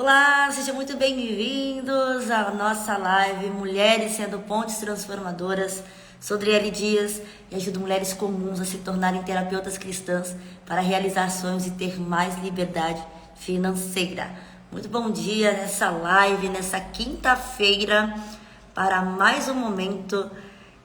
Olá, sejam muito bem-vindos à nossa live Mulheres Sendo Pontes Transformadoras. Sou Adriele Dias e ajudo mulheres comuns a se tornarem terapeutas cristãs para realizar sonhos e ter mais liberdade financeira. Muito bom dia nessa live, nessa quinta-feira, para mais um momento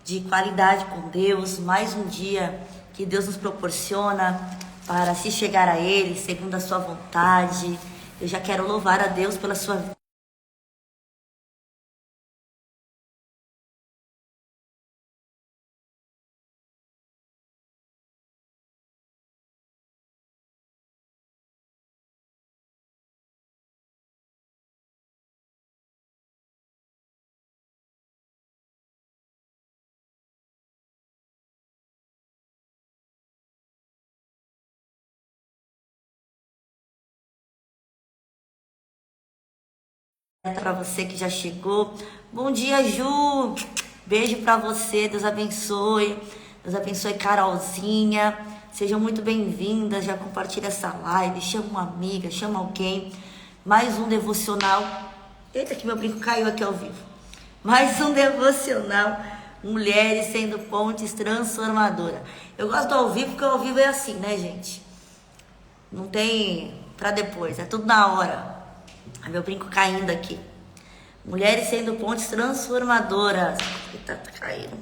de qualidade com Deus, mais um dia que Deus nos proporciona para se chegar a Ele, segundo a sua vontade. Eu já quero louvar a Deus pela sua vida. Para você que já chegou. Bom dia, Ju. Beijo para você. Deus abençoe. Deus abençoe, Carolzinha. Sejam muito bem-vindas. Já compartilha essa live. Chama uma amiga, chama alguém. Mais um devocional. Eita, que meu brinco caiu aqui ao vivo. Mais um devocional. Mulheres Sendo Pontes Transformadoras. Eu gosto do ao vivo porque o ao vivo é assim, né, gente? Não tem para depois. É tudo na hora. Meu brinco caindo aqui. Mulheres Sendo Pontes Transformadoras. Tá caindo.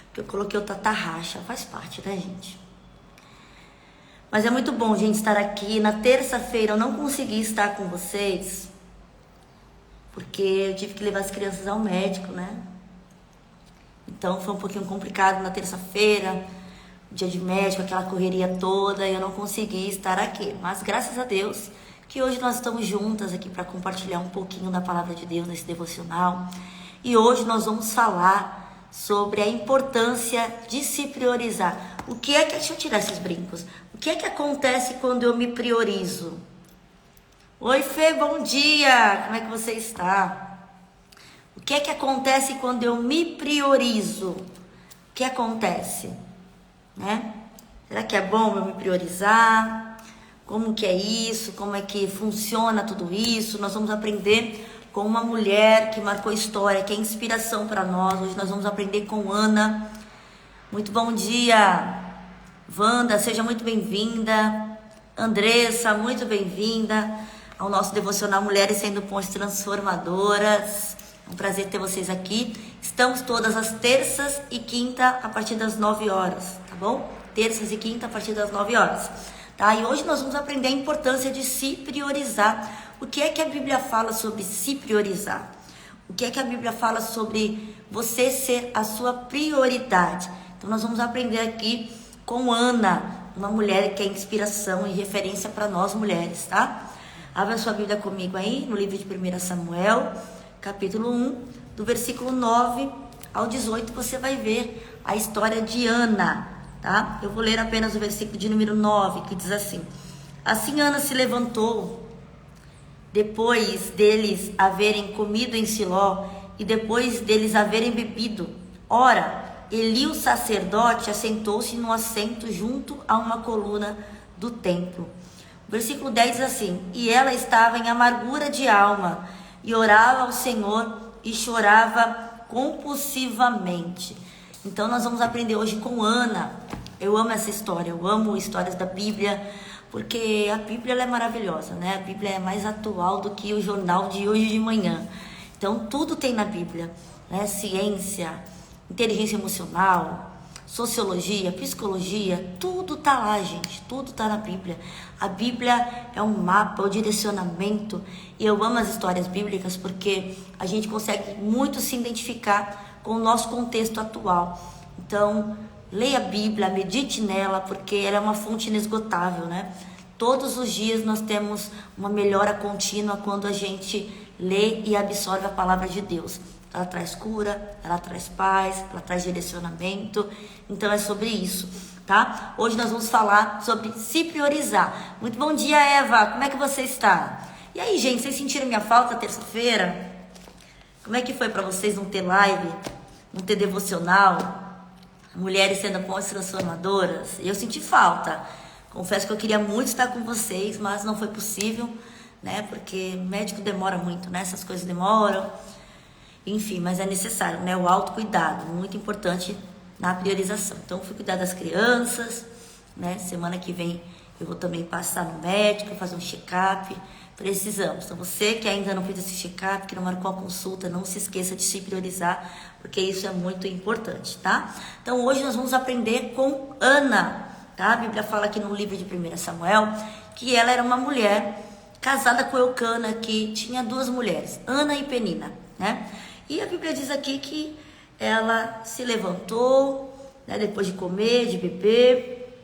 Porque eu coloquei o tatarracha. Faz parte, né, gente? Mas é muito bom, gente, estar aqui. Na terça-feira eu não consegui estar com vocês. Porque eu tive que levar as crianças ao médico, né? Então foi um pouquinho complicado na terça-feira. Dia de médico, aquela correria toda. E eu não consegui estar aqui. Mas graças a Deus que hoje nós estamos juntas aqui para compartilhar um pouquinho da palavra de Deus nesse devocional. E hoje nós vamos falar sobre a importância de se priorizar. O que é que... Deixa eu tirar esses brincos. O que é que acontece quando eu me priorizo? Oi, Fê, bom dia! Como é que você está? O que é que acontece quando eu me priorizo? O que acontece? Né? Será que é bom eu me priorizar? Como que é isso? Como é que funciona tudo isso? Nós vamos aprender com uma mulher que marcou história, que é inspiração para nós. Hoje nós vamos aprender com Ana. Muito bom dia. Wanda, seja muito bem-vinda. Andressa, muito bem-vinda ao nosso devocional Mulheres Sendo Pontes Transformadoras. É um prazer ter vocês aqui. Estamos todas as terças e quinta a partir das 9 horas, tá bom? Terças e quinta a partir das 9 horas. Tá? E hoje nós vamos aprender a importância de se priorizar. O que é que a Bíblia fala sobre se priorizar? O que é que a Bíblia fala sobre você ser a sua prioridade? Então nós vamos aprender aqui com Ana, uma mulher que é inspiração e referência para nós mulheres, tá? Abra sua Bíblia comigo aí, no livro de 1 Samuel, capítulo 1, do versículo 9 ao 18, você vai ver a história de Ana. Tá? Eu vou ler apenas o versículo de número 9, que diz assim: Assim Ana se levantou, depois deles haverem comido em Siló, e depois deles haverem bebido. Ora, Eli o sacerdote assentou-se no assento junto a uma coluna do templo. O versículo 10 diz assim: E ela estava em amargura de alma, e orava ao Senhor, e chorava compulsivamente. Então nós vamos aprender hoje com Ana. Eu amo essa história, eu amo histórias da Bíblia, porque a Bíblia ela é maravilhosa, né? A Bíblia é mais atual do que o jornal de hoje de manhã. Então tudo tem na Bíblia, né? Ciência, inteligência emocional, sociologia, psicologia, tudo tá lá, gente, tudo tá na Bíblia. A Bíblia é um mapa, é um direcionamento, e eu amo as histórias bíblicas porque a gente consegue muito se identificar com o nosso contexto atual. Então, leia a Bíblia, medite nela, porque ela é uma fonte inesgotável, né? Todos os dias nós temos uma melhora contínua quando a gente lê e absorve a palavra de Deus. Ela traz cura, ela traz paz, ela traz direcionamento. Então é sobre isso, tá? Hoje nós vamos falar sobre se priorizar. Muito bom dia, Eva. Como é que você está? E aí, gente, vocês sentiram minha falta terça-feira? Como é que foi para vocês não ter live, não ter devocional? Mulheres Sendo Pontes Transformadoras? Eu senti falta. Confesso que eu queria muito estar com vocês, mas não foi possível. né? Porque médico demora muito, né? Essas coisas demoram. Enfim, mas é necessário, né? O autocuidado, muito importante na priorização. Então, fui cuidar das crianças, né? Semana que vem eu vou também passar no médico, fazer um check-up. Precisamos. Então, você que ainda não fez esse check-up, que não marcou a consulta, não se esqueça de se priorizar, porque isso é muito importante, tá? Então, hoje nós vamos aprender com Ana, tá? A Bíblia fala aqui no livro de 1 Samuel que ela era uma mulher casada com Eucana, que tinha duas mulheres, Ana e Penina, né? E a Bíblia diz aqui que ela se levantou, né, depois de comer, de beber,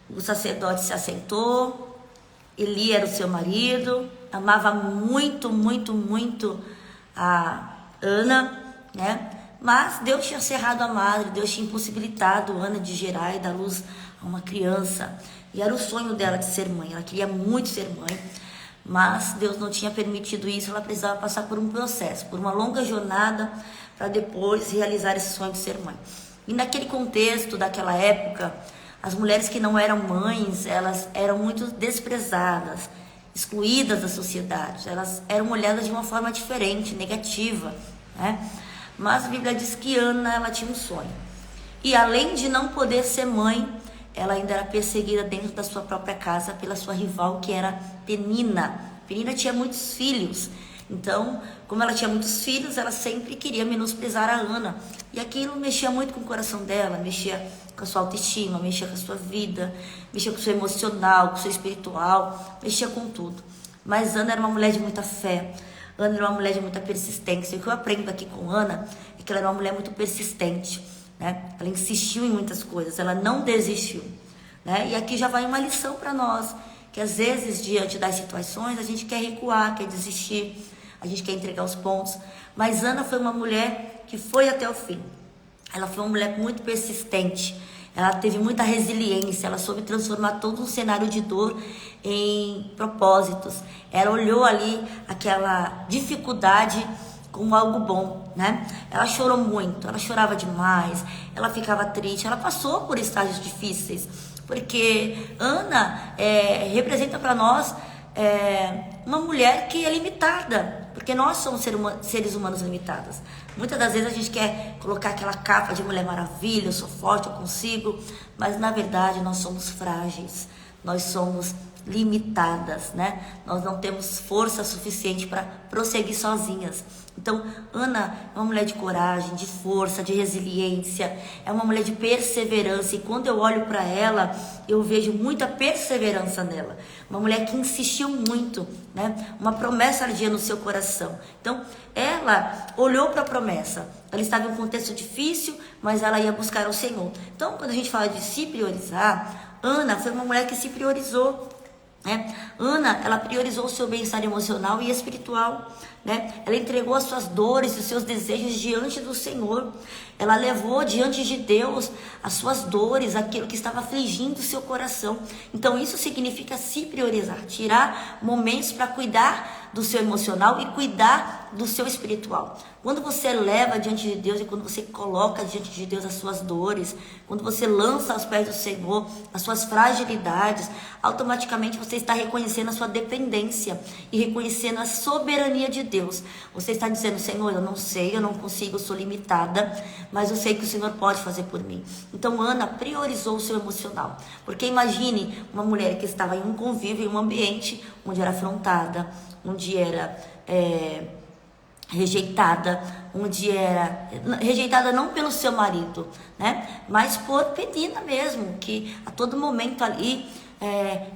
o sacerdote se assentou. Eli era o seu marido, amava muito, muito, muito a Ana, né? Mas Deus tinha cerrado a madre, Deus tinha impossibilitado Ana de gerar e dar luz a uma criança. E era o sonho dela de ser mãe, ela queria muito ser mãe, mas Deus não tinha permitido isso, ela precisava passar por um processo, por uma longa jornada, para depois realizar esse sonho de ser mãe. E naquele contexto daquela época, as mulheres que não eram mães, elas eram muito desprezadas, excluídas da sociedade. Elas eram olhadas de uma forma diferente, negativa, né? Mas a Bíblia diz que Ana, ela tinha um sonho. E além de não poder ser mãe, ela ainda era perseguida dentro da sua própria casa pela sua rival, que era Penina. Penina tinha muitos filhos. Então, como ela tinha muitos filhos, ela sempre queria menosprezar a Ana. E aquilo mexia muito com o coração dela, mexia com a sua autoestima, mexia com a sua vida, mexia com o seu emocional, com o seu espiritual, mexia com tudo. Mas Ana era uma mulher de muita fé, Ana era uma mulher de muita persistência. E o que eu aprendo aqui com Ana é que ela era uma mulher muito persistente, né? Ela insistiu em muitas coisas, ela não desistiu, né? E aqui já vai uma lição para nós, que às vezes, diante das situações, a gente quer recuar, quer desistir, a gente quer entregar os pontos, mas Ana foi uma mulher que foi até o fim. Ela foi uma mulher muito persistente, ela teve muita resiliência, ela soube transformar todo um cenário de dor em propósitos. Ela olhou ali aquela dificuldade como algo bom, né? Ela chorou muito, ela chorava demais, ela ficava triste, ela passou por estágios difíceis, porque Ana representa para nós uma mulher que é limitada, porque nós somos seres humanos limitados. Muitas das vezes a gente quer colocar aquela capa de Mulher Maravilha, eu sou forte, eu consigo, mas na verdade nós somos frágeis, nós somos limitadas, né? Nós não temos força suficiente para prosseguir sozinhas. Então, Ana é uma mulher de coragem, de força, de resiliência, é uma mulher de perseverança, e quando eu olho para ela, eu vejo muita perseverança nela. Uma mulher que insistiu muito, né? Uma promessa ardia no seu coração. Então, ela olhou para a promessa. Ela estava em um contexto difícil, mas ela ia buscar o Senhor. Então, quando a gente fala de se priorizar, Ana foi uma mulher que se priorizou, né? Ana, ela priorizou o seu bem-estar emocional e espiritual, né? Ela entregou as suas dores e os seus desejos diante do Senhor. Ela levou diante de Deus as suas dores, aquilo que estava afligindo o seu coração. Então isso significa se priorizar, tirar momentos para cuidar do seu emocional e cuidar do seu espiritual. Quando você leva diante de Deus e quando você coloca diante de Deus as suas dores, quando você lança aos pés do Senhor as suas fragilidades, automaticamente você está reconhecendo a sua dependência e reconhecendo a soberania de Deus. Você está dizendo: Senhor, eu não sei, eu não consigo, eu sou limitada, mas eu sei que o Senhor pode fazer por mim. Então Ana priorizou o seu emocional, porque imagine uma mulher que estava em um convívio, em um ambiente onde era afrontada, onde era rejeitada, onde era rejeitada não pelo seu marido, né, mas por Penina mesmo, que a todo momento ali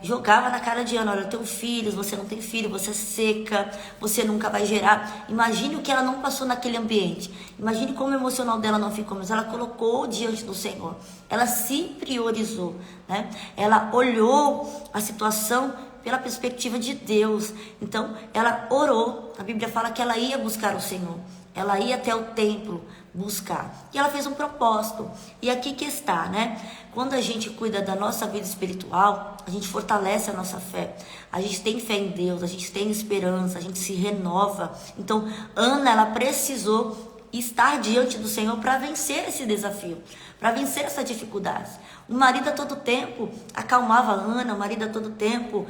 jogava na cara de Ana: olha, eu tenho filhos, você não tem filho, você é seca, você nunca vai gerar. Imagine o que ela não passou naquele ambiente, imagine como o emocional dela não ficou, mas ela colocou diante do Senhor, ela se priorizou, né? Ela olhou a situação pela perspectiva de Deus. Então ela orou, a Bíblia fala que ela ia buscar o Senhor, ela ia até o templo buscar, e ela fez um propósito, e aqui que está, né? Quando a gente cuida da nossa vida espiritual, a gente fortalece a nossa fé, a gente tem fé em Deus, a gente tem esperança, a gente se renova. Então Ana, ela precisou estar diante do Senhor para vencer esse desafio, para vencer essa dificuldade. O marido a todo tempo acalmava a Ana, o marido a todo tempo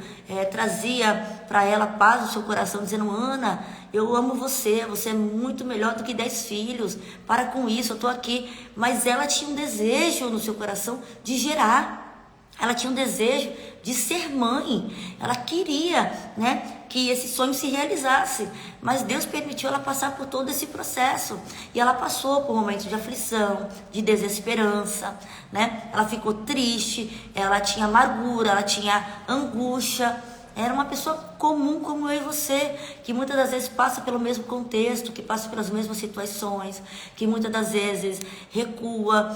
trazia para ela paz no seu coração, dizendo: Ana, eu amo você, você é muito melhor do que 10 filhos, para com isso, eu estou aqui. Mas ela tinha um desejo no seu coração de gerar. Ela tinha um desejo de ser mãe. Ela queria, que esse sonho se realizasse. Mas Deus permitiu ela passar por todo esse processo. E ela passou por momentos de aflição, de desesperança, Ela ficou triste, ela tinha amargura, ela tinha angústia. Era uma pessoa comum como eu e você, que muitas das vezes passa pelo mesmo contexto, que passa pelas mesmas situações, que muitas das vezes recua,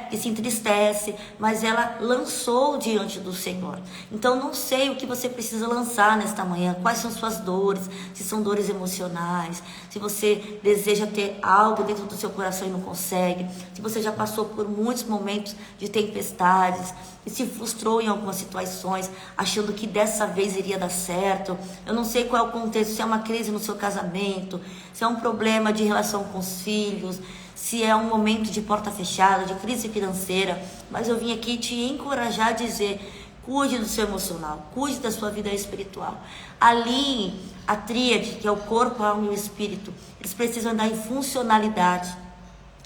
que se entristece, mas ela lançou diante do Senhor. Então não sei o que você precisa lançar nesta manhã, quais são suas dores, se são dores emocionais, se você deseja ter algo dentro do seu coração e não consegue, se você já passou por muitos momentos de tempestades e se frustrou em algumas situações, achando que dessa vez iria dar certo. Eu não sei qual é o contexto, se é uma crise no seu casamento, se é um problema de relação com os filhos, se é um momento de porta fechada, de crise financeira, mas eu vim aqui te encorajar a dizer: cuide do seu emocional, cuide da sua vida espiritual, alinhe a tríade, que é o corpo, a alma e o espírito. Eles precisam andar em funcionalidade.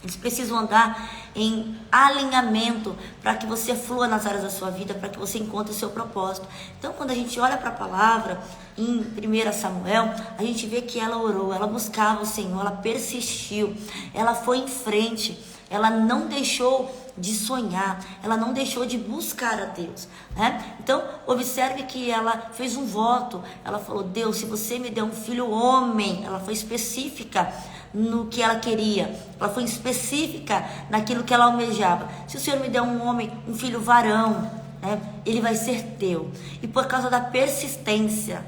Eles precisam andar em alinhamento para que você flua nas áreas da sua vida, para que você encontre o seu propósito. Então, quando a gente olha para a palavra, em 1 Samuel, a gente vê que ela orou, ela buscava o Senhor, ela persistiu, ela foi em frente, ela não deixou de sonhar, ela não deixou de buscar a Deus, Então, observe que ela fez um voto, ela falou: Deus, se você me der um filho homem, ela foi específica no que ela queria, ela foi específica naquilo que ela almejava. Se o Senhor me der um homem, um filho varão, ele vai ser teu. E por causa da persistência,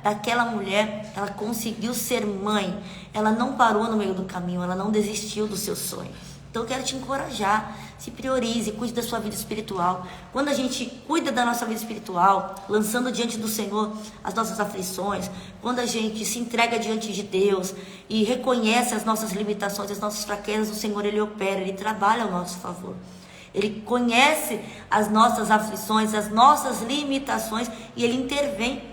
daquela mulher, ela conseguiu ser mãe. Ela não parou no meio do caminho, ela não desistiu do seu sonho. Então eu quero te encorajar, se priorize, cuide da sua vida espiritual. Quando a gente cuida da nossa vida espiritual, lançando diante do Senhor as nossas aflições, quando a gente se entrega diante de Deus e reconhece as nossas limitações, as nossas fraquezas, o Senhor, Ele opera, Ele trabalha ao nosso favor. Ele conhece as nossas aflições, as nossas limitações e Ele intervém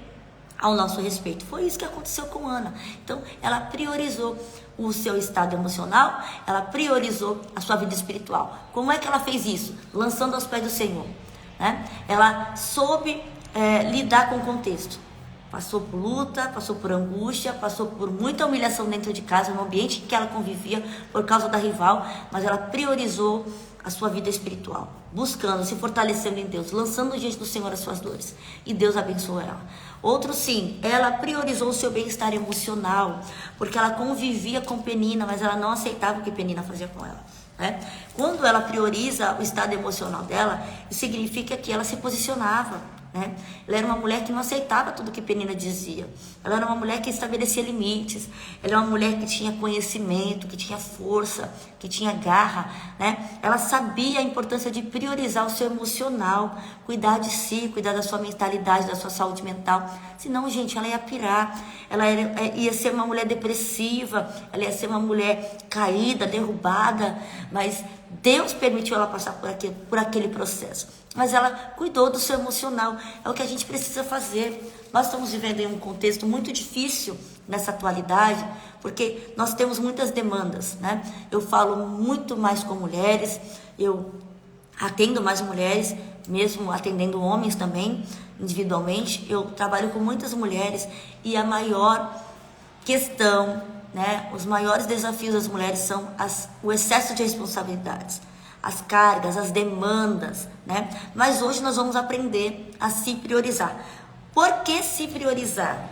ao nosso respeito. Foi isso que aconteceu com Ana. Então, ela priorizou o seu estado emocional, ela priorizou a sua vida espiritual. Como é que ela fez isso? Lançando aos pés do Senhor, Ela soube lidar com o contexto. Passou por luta, passou por angústia, passou por muita humilhação dentro de casa, no ambiente que ela convivia por causa da rival, mas ela priorizou a sua vida espiritual, buscando, se fortalecendo em Deus, lançando diante do Senhor as suas dores, e Deus abençoou ela. Outro sim, ela priorizou o seu bem-estar emocional, porque ela convivia com Penina, mas ela não aceitava o que Penina fazia com ela, Quando ela prioriza o estado emocional dela, isso significa que ela se posicionava, Ela era uma mulher que não aceitava tudo que Penina dizia. Ela era uma mulher que estabelecia limites. Ela era uma mulher que tinha conhecimento, que tinha força, que tinha garra, Ela sabia a importância de priorizar o seu emocional, cuidar de si, cuidar da sua mentalidade, da sua saúde mental. Senão, gente, ela ia pirar. Ela ia ser uma mulher depressiva, ela ia ser uma mulher caída, derrubada, mas Deus permitiu ela passar por aquele processo. Mas ela cuidou do seu emocional. É o que a gente precisa fazer. Nós estamos vivendo em um contexto muito difícil nessa atualidade, porque nós temos muitas demandas, Eu falo muito mais com mulheres, eu atendo mais mulheres, mesmo atendendo homens também, individualmente. Eu trabalho com muitas mulheres e a maior questão, os maiores desafios das mulheres são o excesso de responsabilidades, as cargas, as demandas, Mas hoje nós vamos aprender a se priorizar. Por que se priorizar,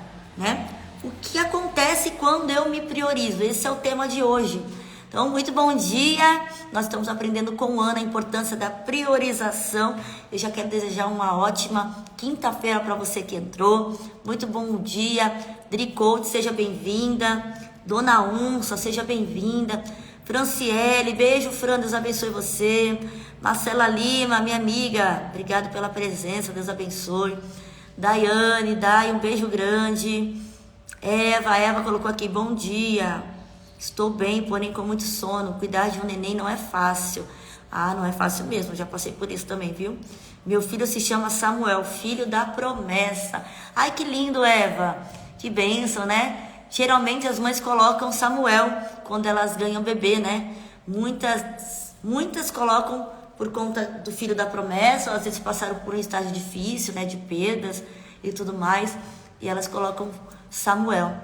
O que acontece quando eu me priorizo? Esse é o tema de hoje. Então, muito bom dia. Nós estamos aprendendo com Ana a importância da priorização. Eu já quero desejar uma ótima quinta-feira para você que entrou. Muito bom dia. Dri Coach, seja bem-vinda. Dona Unça, seja bem-vinda. Franciele, beijo, Fran, Deus abençoe você. Marcela Lima, minha amiga, obrigado pela presença, Deus abençoe. Daiane, um beijo grande. Eva colocou aqui, bom dia. Estou bem, porém com muito sono. Cuidar de um neném não é fácil. Ah, não é fácil mesmo, já passei por isso também, viu? Meu filho se chama Samuel, filho da promessa. Ai, que lindo, Eva. Que bênção, né? Geralmente as mães colocam Samuel quando elas ganham bebê, né? Muitas colocam por conta do filho da promessa, ou às vezes passaram por um estágio difícil, né? De perdas e tudo mais. E elas colocam Samuel.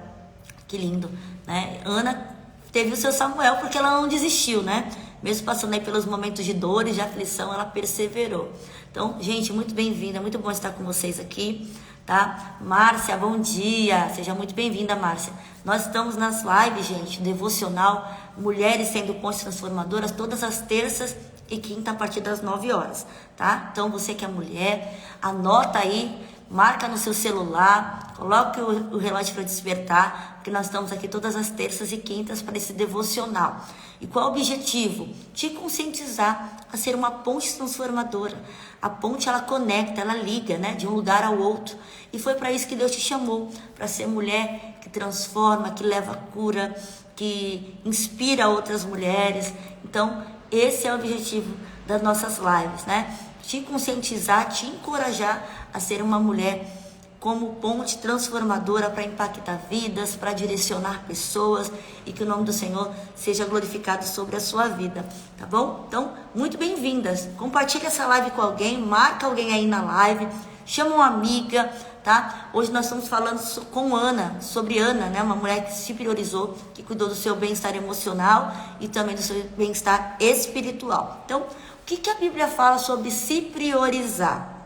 Que lindo, né? Ana teve o seu Samuel porque ela não desistiu, né? Mesmo passando aí pelos momentos de dor e de aflição, ela perseverou. Então, gente, muito bem-vinda, muito bom estar com vocês aqui, tá? Márcia, bom dia, seja muito bem-vinda, Márcia. Nós estamos nas lives, gente, devocional, Mulheres Sendo Pontes Transformadoras, todas as terças e quinta a partir das 9 horas, tá? Então, você que é mulher, anota aí, marca no seu celular, coloque o relógio para despertar, porque nós estamos aqui todas as terças e quintas para esse devocional. E qual o objetivo? Te conscientizar a ser uma ponte transformadora. A ponte, ela conecta, ela liga, né, de um lugar ao outro. E foi para isso que Deus te chamou, para ser mulher que transforma, que leva cura, que inspira outras mulheres. Então, esse é o objetivo das nossas lives, né? Te conscientizar, te encorajar a ser uma mulher como ponte transformadora para impactar vidas, para direcionar pessoas e que o nome do Senhor seja glorificado sobre a sua vida, tá bom? Então, muito bem-vindas. Compartilha essa live com alguém, marca alguém aí na live, chama uma amiga, tá? Hoje nós estamos falando com Ana, sobre Ana, né? Uma mulher que se priorizou, que cuidou do seu bem-estar emocional e também do seu bem-estar espiritual. Então, o que a Bíblia fala sobre se priorizar?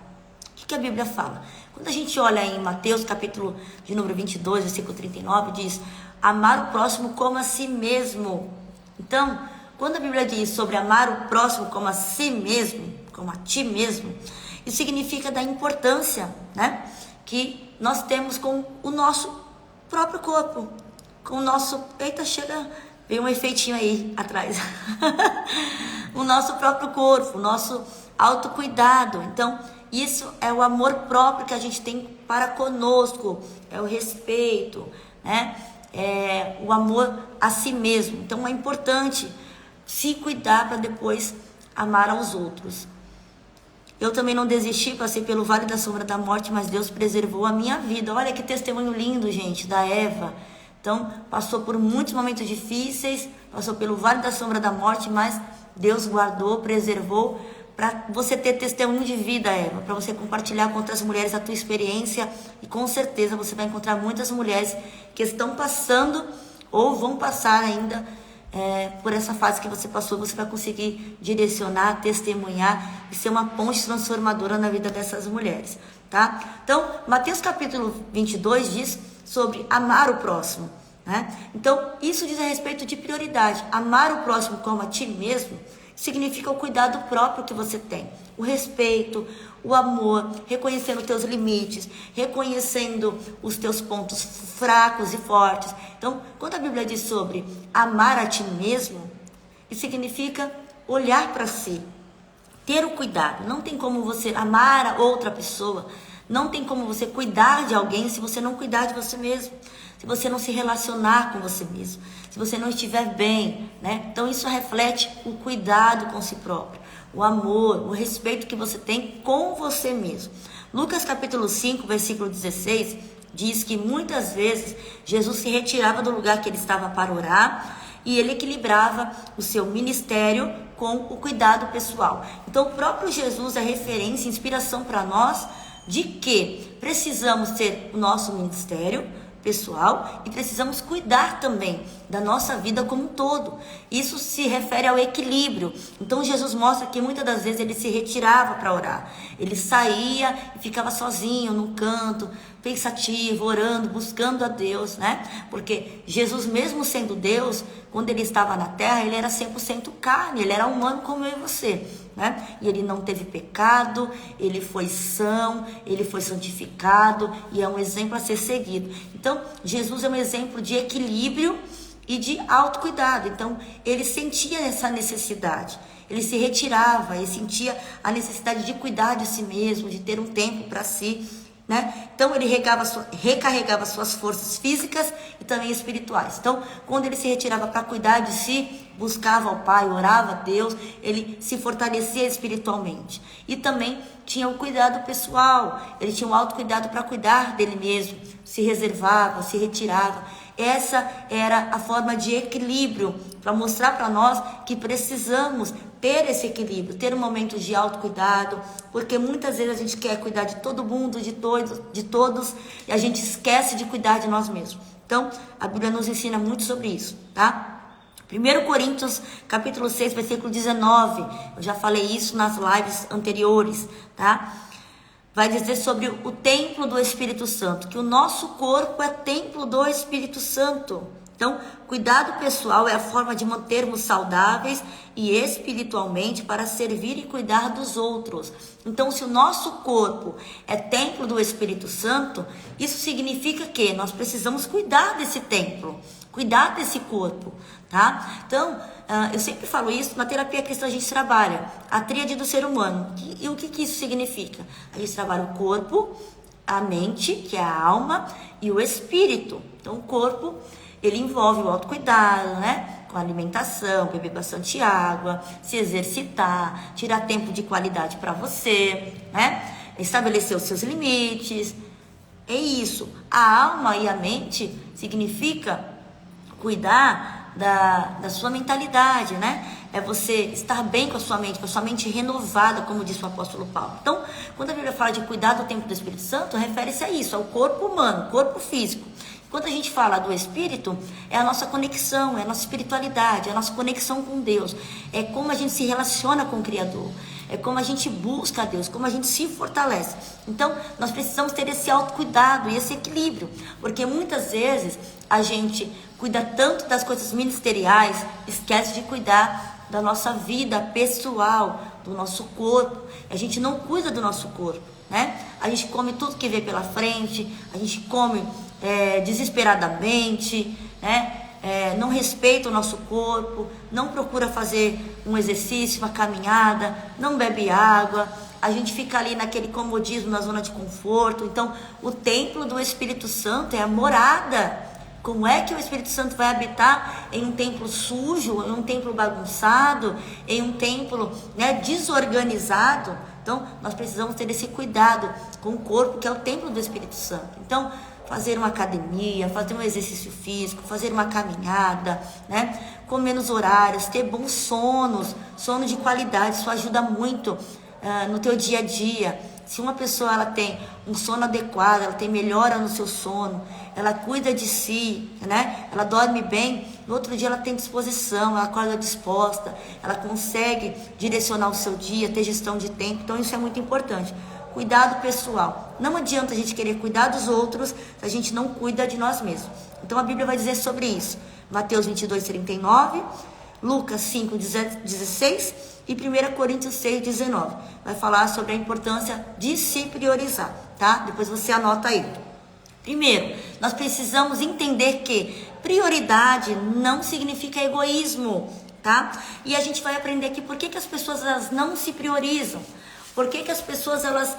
O que a Bíblia fala? Quando a gente olha em Mateus, capítulo de número 22, versículo 39, diz: amar o próximo como a si mesmo. Então, quando a Bíblia diz sobre amar o próximo como a si mesmo, como a ti mesmo, isso significa da importância, né, que nós temos com o nosso próprio corpo, com o nosso... Eita, chega... Veio um efeitinho aí atrás. O nosso próprio corpo, o nosso autocuidado. Então, isso é o amor próprio que a gente tem para conosco, é o respeito, né? É o amor a si mesmo. Então é importante se cuidar para depois amar aos outros. Eu também não desisti, passei pelo vale da sombra da morte, mas Deus preservou a minha vida. Olha que testemunho lindo, gente, da Eva. Então, passou por muitos momentos difíceis, passou pelo vale da sombra da morte, mas Deus guardou, preservou, para você ter testemunho de vida, Eva, para você compartilhar com outras mulheres a tua experiência, e com certeza você vai encontrar muitas mulheres que estão passando ou vão passar ainda por essa fase que você passou. Você vai conseguir direcionar, testemunhar e ser uma ponte transformadora na vida dessas mulheres, tá? Então, Mateus capítulo 22 diz sobre amar o próximo, né? Então, isso diz a respeito de prioridade. Amar o próximo como a ti mesmo significa o cuidado próprio que você tem, o respeito, o amor, reconhecendo os teus limites, reconhecendo os teus pontos fracos e fortes. Então, quando a Bíblia diz sobre amar a ti mesmo, isso significa olhar para si, ter o cuidado. Não tem como você amar a outra pessoa, não tem como você cuidar de alguém se você não cuidar de você mesmo, se você não se relacionar com você mesmo, se você não estiver bem, né? Então isso reflete o cuidado com si próprio, o amor, o respeito que você tem com você mesmo. Lucas capítulo 5, versículo 16, diz que muitas vezes Jesus se retirava do lugar que ele estava para orar e ele equilibrava o seu ministério com o cuidado pessoal. Então o próprio Jesus é referência, inspiração para nós de que precisamos ter o nosso ministério pessoal e precisamos cuidar também da nossa vida como um todo. Isso se refere ao equilíbrio. Então Jesus mostra que muitas das vezes ele se retirava para orar. Ele saía e ficava sozinho num canto, pensativo, orando, buscando a Deus, né? Porque Jesus, mesmo sendo Deus, quando ele estava na terra, ele era 100% carne, ele era humano como eu e você, né? E ele não teve pecado, ele foi são, ele foi santificado e é um exemplo a ser seguido. Então, Jesus é um exemplo de equilíbrio e de autocuidado. Então, ele sentia essa necessidade, ele se retirava, ele sentia a necessidade de cuidar de si mesmo, de ter um tempo para si. né? Então ele recarregava suas forças físicas e também espirituais. Então, quando ele se retirava para cuidar de si, buscava ao Pai, orava a Deus, ele se fortalecia espiritualmente. E também tinha o cuidado pessoal, ele tinha o autocuidado para cuidar dele mesmo, se reservava, se retirava. Essa era a forma de equilíbrio, para mostrar para nós que precisamos ter esse equilíbrio, ter um momento de autocuidado, porque muitas vezes a gente quer cuidar de todo mundo, de todos, e a gente esquece de cuidar de nós mesmos. Então, a Bíblia nos ensina muito sobre isso, tá? 1 Coríntios, capítulo 6, versículo 19, eu já falei isso nas lives anteriores, tá? Vai dizer sobre o templo do Espírito Santo, que o nosso corpo é templo do Espírito Santo. Então, cuidado pessoal é a forma de mantermos saudáveis e espiritualmente para servir e cuidar dos outros. Então, se o nosso corpo é templo do Espírito Santo, isso significa que nós precisamos cuidar desse templo, cuidar desse corpo, tá? Então, eu sempre falo isso, na terapia cristã a gente trabalha a tríade do ser humano. E o que isso significa? A gente trabalha o corpo, a mente, que é a alma, e o espírito. Então, o corpo, ele envolve o autocuidado, né? Com alimentação, beber bastante água, se exercitar, tirar tempo de qualidade para você, né? Estabelecer os seus limites. É isso. A alma e a mente significa cuidar da sua mentalidade, né? É você estar bem com a sua mente renovada, como disse o apóstolo Paulo. Então, quando a Bíblia fala de cuidar do templo do Espírito Santo, refere-se a isso, ao corpo humano, corpo físico. Quando a gente fala do Espírito, é a nossa conexão, é a nossa espiritualidade, é a nossa conexão com Deus. É como a gente se relaciona com o Criador. É como a gente busca a Deus, como a gente se fortalece. Então, nós precisamos ter esse autocuidado e esse equilíbrio. Porque muitas vezes a gente cuida tanto das coisas ministeriais, esquece de cuidar da nossa vida pessoal, do nosso corpo. A gente não cuida do nosso corpo, né? A gente come tudo que vê pela frente, a gente come desesperadamente, né? Não respeita o nosso corpo, não procura fazer um exercício, uma caminhada, não bebe água, a gente fica ali naquele comodismo, na zona de conforto. Então, o templo do Espírito Santo é a morada. Como é que o Espírito Santo vai habitar em um templo sujo, em um templo bagunçado, em um templo, né, desorganizado? Então, nós precisamos ter esse cuidado com o corpo, que é o templo do Espírito Santo. Então, fazer uma academia, fazer um exercício físico, fazer uma caminhada, né? Comer nos horários, ter bons sonos, sono de qualidade, isso ajuda muito no teu dia a dia. Se uma pessoa ela tem um sono adequado, ela tem melhora no seu sono, ela cuida de si, né? Ela dorme bem, no outro dia ela tem disposição, ela acorda disposta, ela consegue direcionar o seu dia, ter gestão de tempo. Então isso é muito importante. Cuidado pessoal. Não adianta a gente querer cuidar dos outros se a gente não cuida de nós mesmos. Então a Bíblia vai dizer sobre isso. Mateus 22:39, Lucas 5:16 e 1 Coríntios 6:19. Vai falar sobre a importância de se priorizar, tá? Depois você anota aí. Primeiro, nós precisamos entender que prioridade não significa egoísmo, tá? E a gente vai aprender aqui por que as pessoas elas não se priorizam. Por que as pessoas elas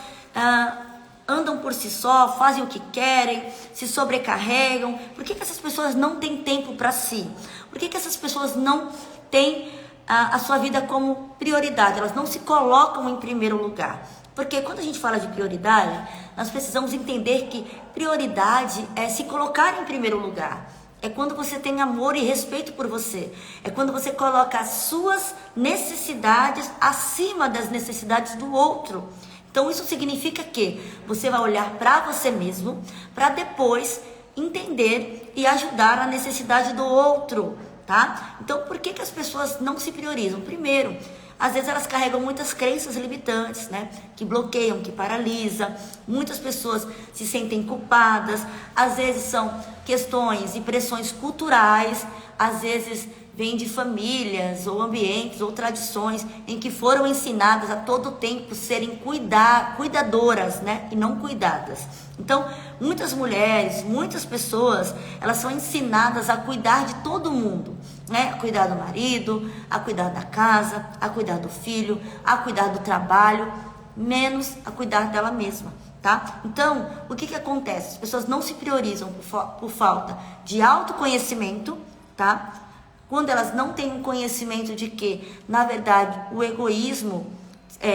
andam por si só, fazem o que querem, se sobrecarregam? Por que essas pessoas não têm tempo para si? Por que essas pessoas não têm a sua vida como prioridade? Elas não se colocam em primeiro lugar. Porque quando a gente fala de prioridade, nós precisamos entender que prioridade é se colocar em primeiro lugar. É quando você tem amor e respeito por você. É quando você coloca as suas necessidades acima das necessidades do outro. Então isso significa que você vai olhar para você mesmo, para depois entender e ajudar a necessidade do outro, tá? Então por que as pessoas não se priorizam? Primeiro, às vezes elas carregam muitas crenças limitantes, né? Que bloqueiam, que paralisam. Muitas pessoas se sentem culpadas. Às vezes são questões e pressões culturais. Às vezes vêm de famílias ou ambientes ou tradições em que foram ensinadas a todo tempo serem cuidadoras, né? E não cuidadas. Então, muitas mulheres, muitas pessoas, elas são ensinadas a cuidar de todo mundo, né? A cuidar do marido, a cuidar da casa, a cuidar do filho, a cuidar do trabalho, menos a cuidar dela mesma, tá? Então, o que acontece? As pessoas não se priorizam por falta de autoconhecimento, tá? Quando elas não têm um conhecimento de que, na verdade, o egoísmo,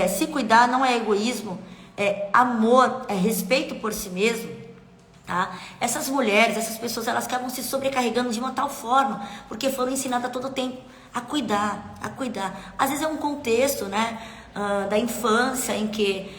se cuidar não é egoísmo, é amor, é respeito por si mesmo, tá? Essas mulheres, essas pessoas, elas acabam se sobrecarregando de uma tal forma, porque foram ensinadas a todo tempo a cuidar, a cuidar. Às vezes é um contexto, né, da infância, em que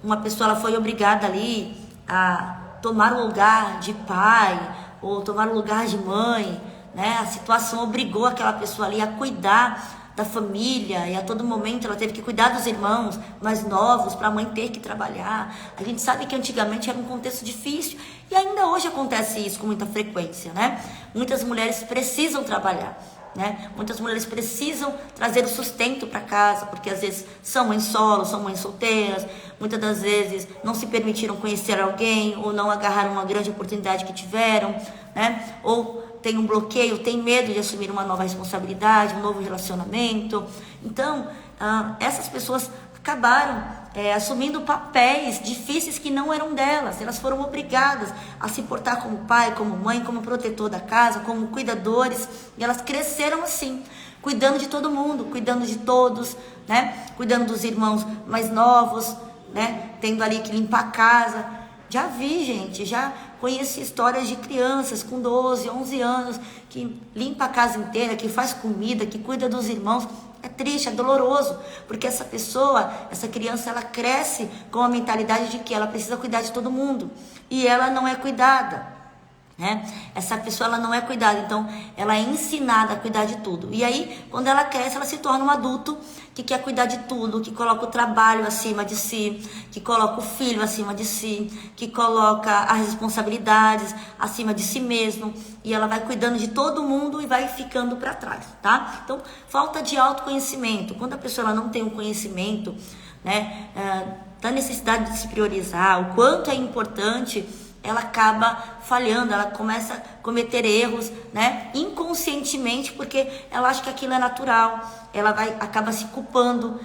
uma pessoa ela foi obrigada ali a tomar o lugar de pai, ou tomar o lugar de mãe, né? A situação obrigou aquela pessoa ali a cuidar da família, e a todo momento ela teve que cuidar dos irmãos mais novos para a mãe ter que trabalhar. A gente sabe que antigamente era um contexto difícil, e ainda hoje acontece isso com muita frequência, né? Muitas mulheres precisam trabalhar, né? Muitas mulheres precisam trazer o sustento para casa, porque às vezes são mães solo, são mães solteiras, muitas das vezes não se permitiram conhecer alguém, ou não agarraram uma grande oportunidade que tiveram, né? Ou tem um bloqueio, tem medo de assumir uma nova responsabilidade, um novo relacionamento. Então, essas pessoas acabaram assumindo papéis difíceis que não eram delas. Elas foram obrigadas a se portar como pai, como mãe, como protetor da casa, como cuidadores. E elas cresceram assim, cuidando de todo mundo, cuidando de todos, né? Cuidando dos irmãos mais novos, né? Tendo ali que limpar a casa. Já vi, gente, já conheci histórias de crianças com 12, 11 anos, que limpa a casa inteira, que faz comida, que cuida dos irmãos. É triste, é doloroso, porque essa pessoa, essa criança, ela cresce com a mentalidade de que ela precisa cuidar de todo mundo, e ela não é cuidada, né? Essa pessoa, ela não é cuidada, então ela é ensinada a cuidar de tudo. E aí, quando ela cresce, ela se torna um adulto que quer cuidar de tudo, que coloca o trabalho acima de si, que coloca o filho acima de si, que coloca as responsabilidades acima de si mesmo, e ela vai cuidando de todo mundo e vai ficando para trás, tá? Então, falta de autoconhecimento. Quando a pessoa ela não tem um conhecimento, né, da necessidade de se priorizar, o quanto é importante, ela acaba falhando, ela começa a cometer erros, né, inconscientemente, porque ela acha que aquilo é natural, ela acaba se culpando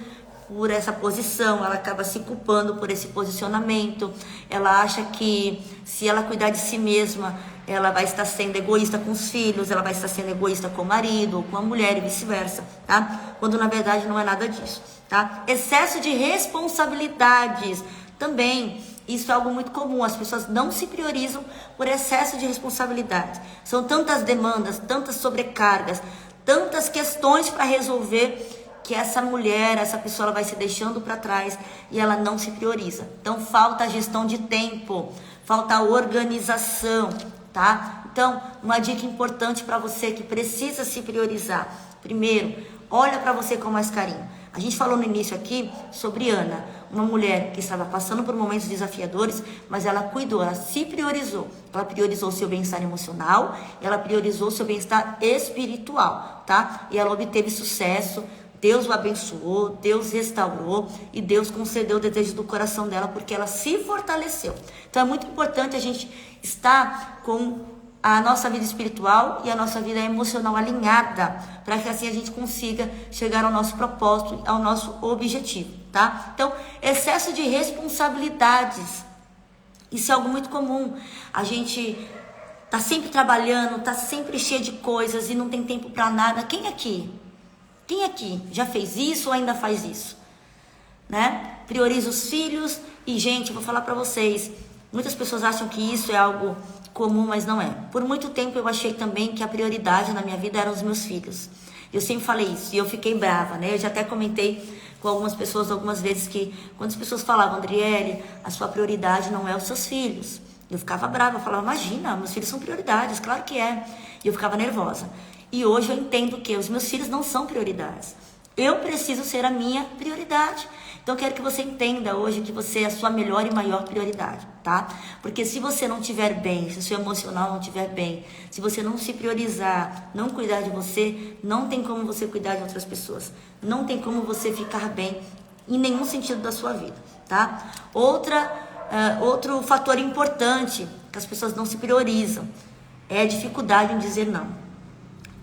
por essa posição, ela acaba se culpando por esse posicionamento, ela acha que se ela cuidar de si mesma, ela vai estar sendo egoísta com os filhos, ela vai estar sendo egoísta com o marido, ou com a mulher e vice-versa, tá? Quando na verdade não é nada disso, tá? Excesso de responsabilidades também. Isso é algo muito comum, as pessoas não se priorizam por excesso de responsabilidade. São tantas demandas, tantas sobrecargas, tantas questões para resolver, que essa mulher, essa pessoa, ela vai se deixando para trás e ela não se prioriza. Então falta a gestão de tempo, falta a organização, tá? Então, uma dica importante para você que precisa se priorizar. Primeiro, olha para você com mais carinho. A gente falou no início aqui sobre Ana, uma mulher que estava passando por momentos desafiadores, mas ela cuidou, ela se priorizou. Ela priorizou o seu bem-estar emocional, ela priorizou o seu bem-estar espiritual, tá? E ela obteve sucesso, Deus o abençoou, Deus restaurou e Deus concedeu o desejo do coração dela, porque ela se fortaleceu. Então é muito importante a gente estar com a nossa vida espiritual e a nossa vida emocional alinhada, para que assim a gente consiga chegar ao nosso propósito, ao nosso objetivo, tá? Então, excesso de responsabilidades, isso é algo muito comum. A gente tá sempre trabalhando, tá sempre cheio de coisas e não tem tempo para nada. Quem aqui já fez isso ou ainda faz isso, né? Prioriza os filhos e, gente, eu vou falar para vocês, muitas pessoas acham que isso é algo comum, mas não é. Por muito tempo eu achei também que a prioridade na minha vida eram os meus filhos. Eu sempre falei isso e eu fiquei brava, né? Eu já até comentei com algumas pessoas algumas vezes que quando as pessoas falavam, Adriele, a sua prioridade não é os seus filhos. Eu ficava brava, eu falava, imagina, meus filhos são prioridades, claro que é. E eu ficava nervosa. E hoje eu entendo que os meus filhos não são prioridades. Eu preciso ser a minha prioridade. Então, eu quero que você entenda hoje que você é a sua melhor e maior prioridade, tá? Porque se você não estiver bem, se o seu emocional não estiver bem, se você não se priorizar, não cuidar de você, não tem como você cuidar de outras pessoas. Não tem como você ficar bem em nenhum sentido da sua vida, tá? Outro fator importante que as pessoas não se priorizam é a dificuldade em dizer não.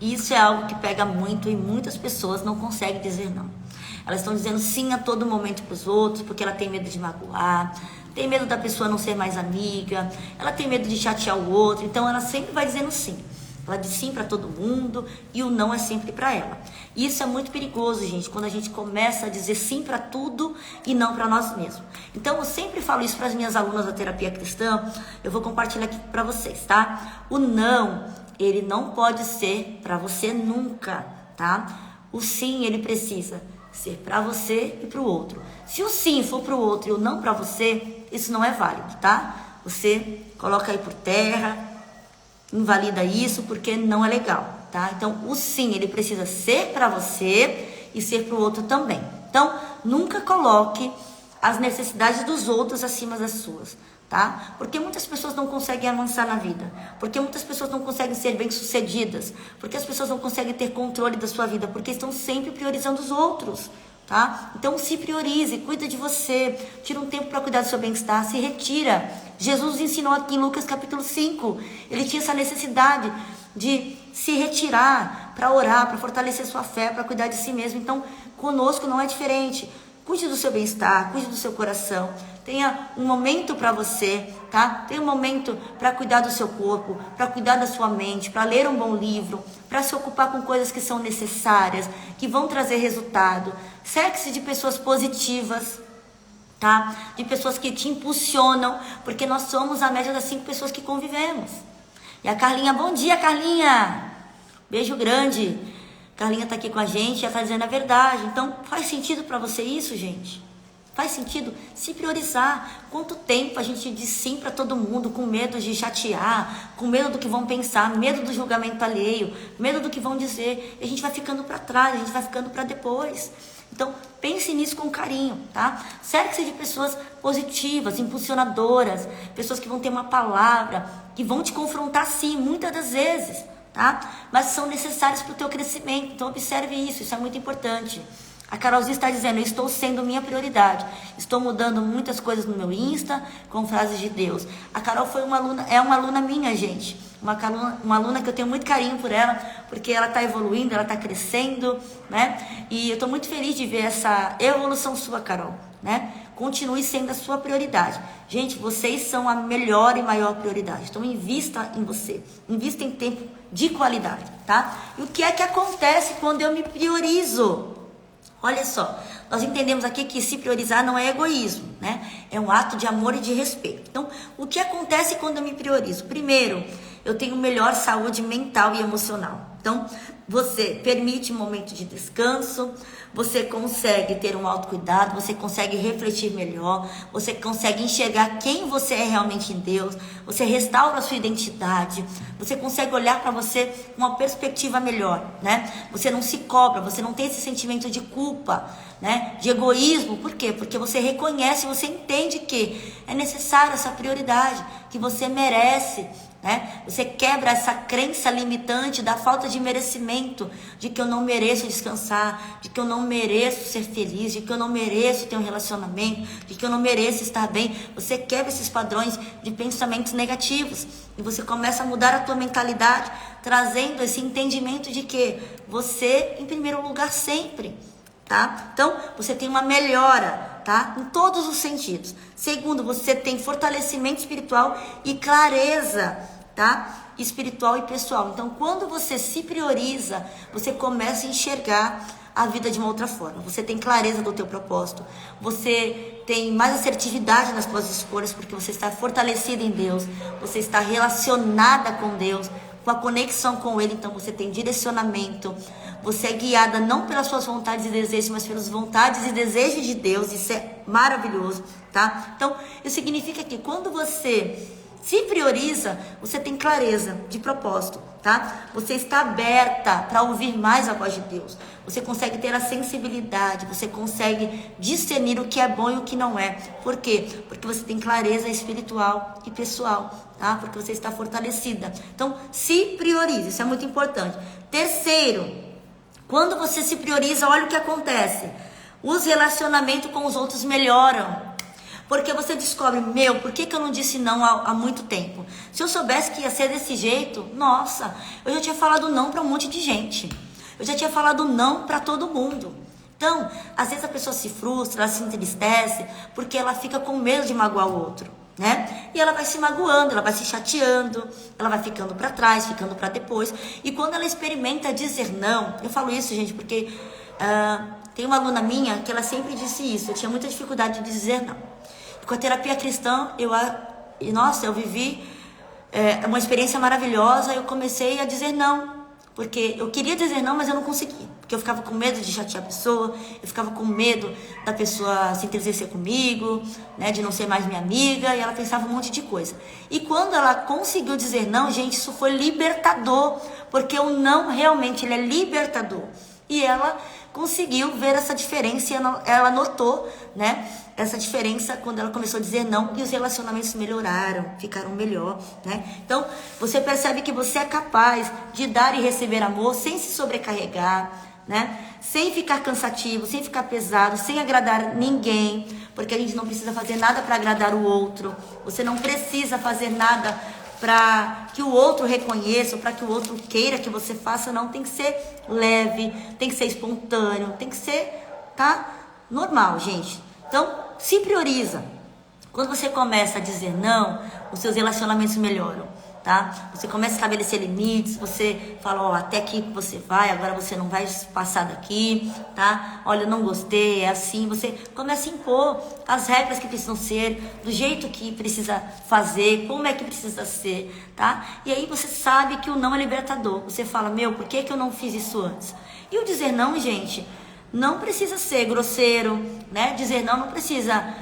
Isso é algo que pega muito e muitas pessoas não conseguem dizer não. Elas estão dizendo sim a todo momento para os outros, porque ela tem medo de magoar, tem medo da pessoa não ser mais amiga, ela tem medo de chatear o outro, então ela sempre vai dizendo sim. Ela diz sim para todo mundo e o não é sempre para ela. E isso é muito perigoso, gente, quando a gente começa a dizer sim para tudo e não para nós mesmos. Então eu sempre falo isso para as minhas alunas da terapia cristã, eu vou compartilhar aqui para vocês, tá? O não, ele não pode ser para você nunca, tá? O sim, ele precisa ser para você e para o outro. Se o sim for para o outro e o não para você, isso não é válido, tá? Você coloca aí por terra, invalida isso porque não é legal, tá? Então, o sim, ele precisa ser para você e ser para o outro também. Então, nunca coloque as necessidades dos outros acima das suas, tá? Porque muitas pessoas não conseguem avançar na vida, porque muitas pessoas não conseguem ser bem-sucedidas, porque as pessoas não conseguem ter controle da sua vida, porque estão sempre priorizando os outros, tá? Então se priorize, cuida de você, tira um tempo para cuidar do seu bem-estar, se retira. Jesus ensinou aqui em Lucas capítulo 5, ele tinha essa necessidade de se retirar para orar, para fortalecer sua fé, para cuidar de si mesmo. Então conosco não é diferente. Cuide do seu bem-estar, cuide do seu coração, tenha um momento para você, tá? Tenha um momento para cuidar do seu corpo, para cuidar da sua mente, para ler um bom livro, para se ocupar com coisas que são necessárias, que vão trazer resultado. Cerque-se de pessoas positivas, tá? De pessoas que te impulsionam, porque nós somos a média das 5 pessoas que convivemos. E a Carlinha, bom dia, Carlinha! Beijo grande! Carlinha tá aqui com a gente, já tá dizendo a verdade. Então, faz sentido para você isso, gente? Faz sentido se priorizar. Quanto tempo a gente diz sim para todo mundo, com medo de chatear, com medo do que vão pensar, medo do julgamento alheio, medo do que vão dizer. E a gente vai ficando para trás, a gente vai ficando para depois. Então, pense nisso com carinho, tá? Cerque-se de pessoas positivas, impulsionadoras, pessoas que vão ter uma palavra, que vão te confrontar sim, muitas das vezes, tá? Mas são necessários para o teu crescimento. Então observe isso é muito importante. A Carolzinha está dizendo, eu estou sendo minha prioridade, estou mudando muitas coisas no meu Insta com frases de Deus. A Carol foi uma aluna, é uma aluna minha, gente, uma aluna que eu tenho muito carinho por ela, porque ela está evoluindo, ela está crescendo, né? E eu estou muito feliz de ver essa evolução sua, Carol, né? Continue sendo a sua prioridade. Gente, vocês são a melhor e maior prioridade. Então invista em você, invista em tempo de qualidade, tá? E o que é que acontece quando eu me priorizo? Olha só, nós entendemos aqui que se priorizar não é egoísmo, né? É um ato de amor e de respeito. Então, o que acontece quando eu me priorizo? Primeiro, eu tenho melhor saúde mental e emocional. Então, você permite um momento de descanso, você consegue ter um autocuidado, você consegue refletir melhor, você consegue enxergar quem você é realmente em Deus, você restaura a sua identidade, você consegue olhar para você com uma perspectiva melhor, né? Você não se cobra, você não tem esse sentimento de culpa, né? De egoísmo. Por quê? Porque você reconhece, você entende que é necessária essa prioridade, que você merece, né? Você quebra essa crença limitante da falta de merecimento, de que eu não mereço descansar, de que eu não mereço ser feliz, de que eu não mereço ter um relacionamento, de que eu não mereço estar bem. Você quebra esses padrões de pensamentos negativos e você começa a mudar a tua mentalidade, trazendo esse entendimento de que você em primeiro lugar sempre, tá? Então, você tem uma melhora, tá? Em todos os sentidos. Segundo, você tem fortalecimento espiritual e clareza, tá? Espiritual e pessoal. Então, quando você se prioriza, você começa a enxergar a vida de uma outra forma. Você tem clareza do teu propósito. Você tem mais assertividade nas suas escolhas, porque você está fortalecida em Deus. Você está relacionada com Deus, com a conexão com Ele. Então, você tem direcionamento. Você é guiada não pelas suas vontades e desejos, mas pelas vontades e desejos de Deus. Isso é maravilhoso, tá? Então, isso significa que quando você se prioriza, você tem clareza de propósito, tá? Você está aberta para ouvir mais a voz de Deus. Você consegue ter a sensibilidade, você consegue discernir o que é bom e o que não é. Por quê? Porque você tem clareza espiritual e pessoal, tá? Porque você está fortalecida. Então, se priorize, isso é muito importante. Terceiro, quando você se prioriza, olha o que acontece. Os relacionamentos com os outros melhoram. Porque você descobre, por que eu não disse não há muito tempo? Se eu soubesse que ia ser desse jeito, nossa, eu já tinha falado não para um monte de gente. Eu já tinha falado não para todo mundo. Então, às vezes a pessoa se frustra, ela se entristece, porque ela fica com medo de magoar o outro, né? E ela vai se magoando, ela vai se chateando, ela vai ficando para trás, ficando para depois. E quando ela experimenta dizer não, eu falo isso, gente, porque tem uma aluna minha que ela sempre disse isso, eu tinha muita dificuldade de dizer não. E com a terapia cristã, eu vivi uma experiência maravilhosa, eu comecei a dizer não. Porque eu queria dizer não, mas eu não conseguia. Porque eu ficava com medo de chatear a pessoa, eu ficava com medo da pessoa se entristecer comigo, né, de não ser mais minha amiga, e ela pensava um monte de coisa. E quando ela conseguiu dizer não, gente, isso foi libertador, porque o não realmente ele é libertador. E ela conseguiu ver essa diferença, e ela notou, né, essa diferença quando ela começou a dizer não, e os relacionamentos melhoraram, ficaram melhor, né? Então, você percebe que você é capaz de dar e receber amor sem se sobrecarregar, né? Sem ficar cansativo, sem ficar pesado, sem agradar ninguém, porque a gente não precisa fazer nada para agradar o outro. Você não precisa fazer nada para que o outro reconheça, para que o outro queira que você faça, não. Tem que ser leve, tem que ser espontâneo, tem que ser, normal, gente. Então, se prioriza. Quando você começa a dizer não, os seus relacionamentos melhoram, tá? Você começa a estabelecer limites, você fala, até aqui você vai, agora você não vai passar daqui, tá? Olha, eu não gostei, é assim. Você começa a impor as regras que precisam ser, do jeito que precisa fazer, como é que precisa ser, tá? E aí você sabe que o não é libertador. Você fala, por que eu não fiz isso antes? E o dizer não, gente, não precisa ser grosseiro, né? Dizer não precisa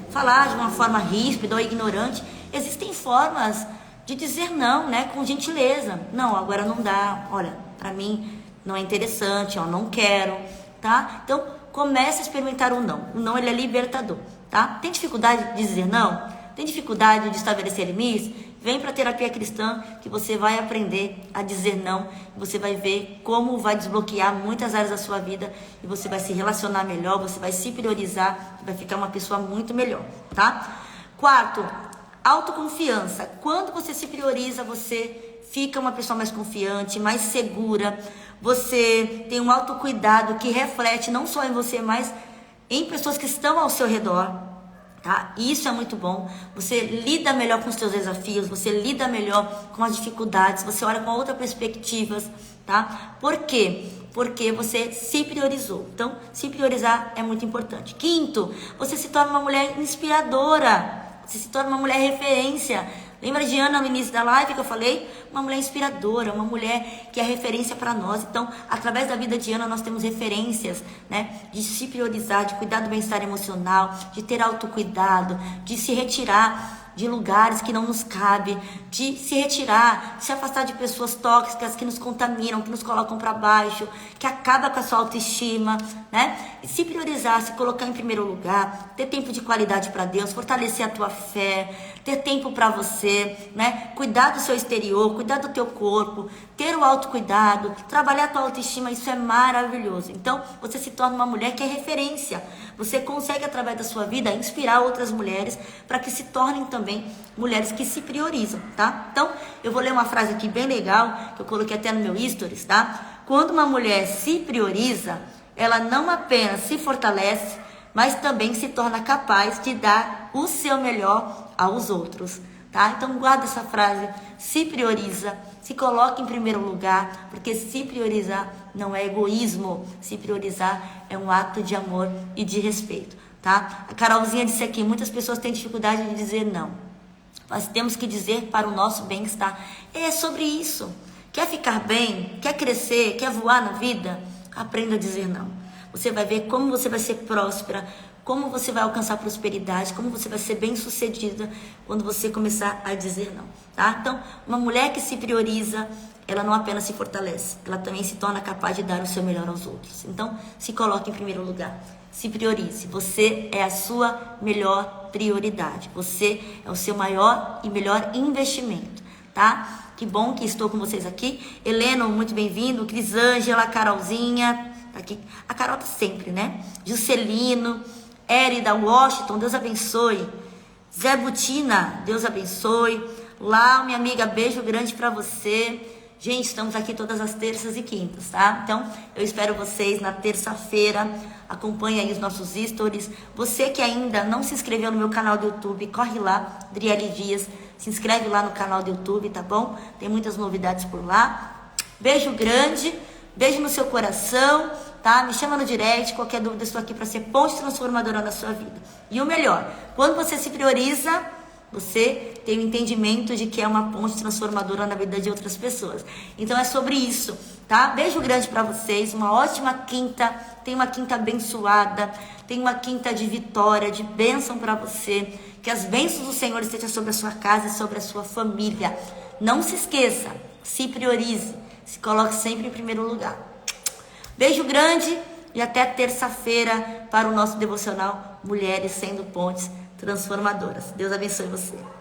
falar de uma forma ríspida ou ignorante. Existem formas de dizer não, né? Com gentileza. Não, agora não dá. Olha, pra mim não é interessante, não quero, tá? Então, comece a experimentar o não. O não, ele é libertador, tá? Tem dificuldade de dizer não? Tem dificuldade de estabelecer limites? Vem para a terapia cristã que você vai aprender a dizer não. Você vai ver como vai desbloquear muitas áreas da sua vida e você vai se relacionar melhor, você vai se priorizar, vai ficar uma pessoa muito melhor, tá? Quarto, autoconfiança. Quando você se prioriza, você fica uma pessoa mais confiante, mais segura. Você tem um autocuidado que reflete não só em você, mas em pessoas que estão ao seu redor. Tá? Isso é muito bom. Você lida melhor com os seus desafios, você lida melhor com as dificuldades, você olha com outras perspectivas, tá? Por quê? Porque você se priorizou. Então, se priorizar é muito importante. Quinto, você se torna uma mulher inspiradora. Você se torna uma mulher referência. Lembra de Ana no início da live que eu falei? Uma mulher inspiradora, uma mulher que é referência para nós. Então, através da vida de Ana, nós temos referências, né? De se priorizar, de cuidar do bem-estar emocional, de ter autocuidado, de se retirar de lugares que não nos cabe, de se retirar, de se afastar de pessoas tóxicas que nos contaminam, que nos colocam para baixo, que acaba com a sua autoestima, né? E se priorizar, se colocar em primeiro lugar, ter tempo de qualidade para Deus, fortalecer a tua fé, ter tempo para você, né? Cuidar do seu exterior, cuidar do teu corpo, ter o autocuidado, trabalhar a tua autoestima, isso é maravilhoso. Então, você se torna uma mulher que é referência. Você consegue, através da sua vida, inspirar outras mulheres para que se tornem também mulheres que se priorizam, tá? Então, eu vou ler uma frase aqui bem legal, que eu coloquei até no meu stories, tá? Quando uma mulher se prioriza, ela não apenas se fortalece, mas também se torna capaz de dar o seu melhor aos outros, tá? Então, guarda essa frase, se prioriza, se coloca em primeiro lugar, porque se priorizar não é egoísmo, se priorizar é um ato de amor e de respeito, tá? A Carolzinha disse aqui, muitas pessoas têm dificuldade de dizer não. Nós temos que dizer para o nosso bem-estar. É sobre isso. Quer ficar bem? Quer crescer? Quer voar na vida? Aprenda a dizer não. Você vai ver como você vai ser próspera, como você vai alcançar prosperidade, como você vai ser bem-sucedida quando você começar a dizer não, tá? Então, uma mulher que se prioriza, ela não apenas se fortalece, ela também se torna capaz de dar o seu melhor aos outros. Então, se coloque em primeiro lugar, se priorize. Você é a sua melhor prioridade, você é o seu maior e melhor investimento, tá? Que bom que estou com vocês aqui. Heleno, muito bem-vindo. Crisângela, Carolzinha, tá aqui. A Carol tá sempre, né? Juscelino, Érida, Washington, Deus abençoe. Zé Butina, Deus abençoe. Lá, minha amiga, beijo grande pra você. Gente, estamos aqui todas as terças e quintas, tá? Então, eu espero vocês na terça-feira. Acompanhe aí os nossos stories. Você que ainda não se inscreveu no meu canal do YouTube, corre lá, Driele Dias. Se inscreve lá no canal do YouTube, tá bom? Tem muitas novidades por lá. Beijo grande, beijo no seu coração, tá? Me chama no direct, qualquer dúvida, estou aqui para ser ponte transformadora na sua vida. E o melhor, quando você se prioriza, você tem o entendimento de que é uma ponte transformadora na vida de outras pessoas. Então é sobre isso, tá? Beijo grande para vocês, uma ótima quinta. Tem uma quinta abençoada, tem uma quinta de vitória, de bênção para você. Que as bênçãos do Senhor estejam sobre a sua casa e sobre a sua família. Não se esqueça, se priorize, se coloque sempre em primeiro lugar. Beijo grande e até terça-feira para o nosso devocional Mulheres Sendo Pontes Transformadoras. Deus abençoe você.